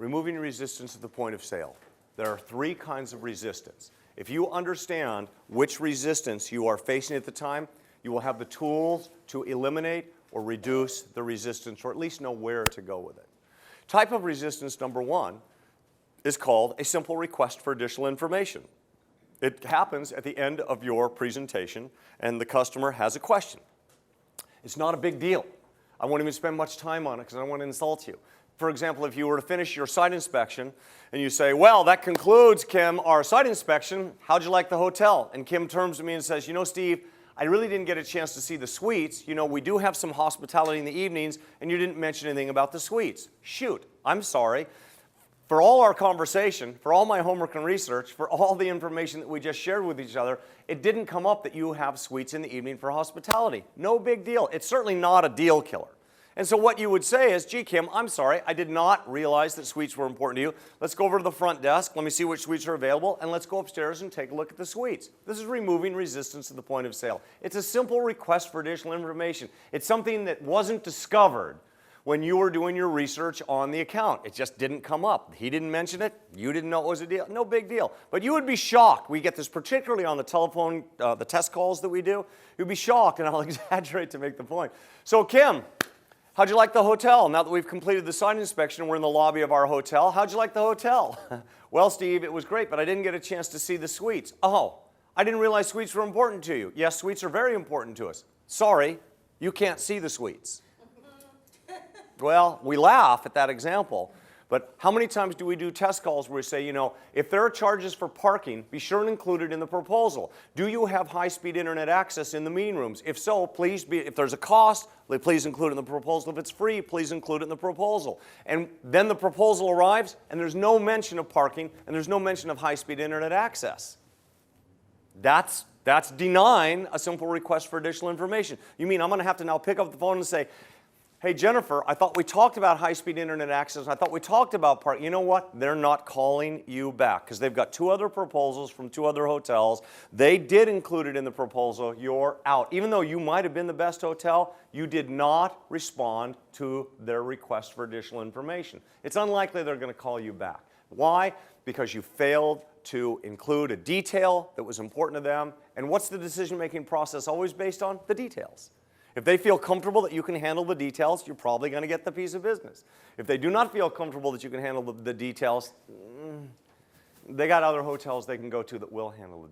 removing resistance at the point of sale. There are 3 kinds of resistance. If you understand which resistance you are facing at the time, you will have the tools to eliminate or reduce the resistance, or at least know where to go with it. Type of resistance number 1 is called a simple request for additional information. It happens at the end of your presentation, and the customer has a question. It's not a big deal. I won't even spend much time on it because I don't want to insult you. For example, if you were to finish your site inspection and you say, well, that concludes, Kim, our site inspection. How'd you like the hotel? And Kim turns to me and says, you know, Steve, I really didn't get a chance to see the suites. You know, we do have some hospitality in the evenings, and you didn't mention anything about the suites. Shoot, I'm sorry. For all our conversation, for all my homework and research, for all the information that we just shared with each other, it didn't come up that you have suites in the evening for hospitality. No big deal. It's certainly not a deal killer. And so what you would say is, gee, Kim, I'm sorry, I did not realize that suites were important to you. Let's go over to the front desk, let me see which suites are available, and let's go upstairs and take a look at the suites. This is removing resistance at the point of sale. It's a simple request for additional information. It's something that wasn't discovered when you were doing your research on the account. It just didn't come up. He didn't mention it. You didn't know it was a deal. No big deal. But you would be shocked. We get this particularly on the telephone, the test calls that we do. You'd be shocked, and I'll exaggerate to make the point. So, Kim, how'd you like the hotel? Now that we've completed the site inspection, we're in the lobby of our hotel. How'd you like the hotel? Well, Steve, it was great, but I didn't get a chance to see the suites. Oh, I didn't realize suites were important to you. Yes, suites are very important to us. Sorry, you can't see the suites. Well, we laugh at that example, but how many times do we do test calls where we say, you know, if there are charges for parking, be sure and include it in the proposal. Do you have high-speed internet access in the meeting rooms? If so, please if there's a cost, please include it in the proposal. If it's free, please include it in the proposal. And then the proposal arrives, and there's no mention of parking, and there's no mention of high-speed internet access. That's denying a simple request for additional information. You mean I'm going to have to now pick up the phone and say, hey, Jennifer, I thought we talked about high-speed internet access. I thought we talked about parking. You know what? They're not calling you back because they've got 2 other proposals from 2 other hotels. They did include it in the proposal. You're out. Even though you might have been the best hotel, you did not respond to their request for additional information. It's unlikely they're going to call you back. Why? Because you failed to include a detail that was important to them. And what's the decision-making process always based on? The details. If they feel comfortable that you can handle the details, you're probably going to get the piece of business. If they do not feel comfortable that you can handle the details, they got other hotels they can go to that will handle the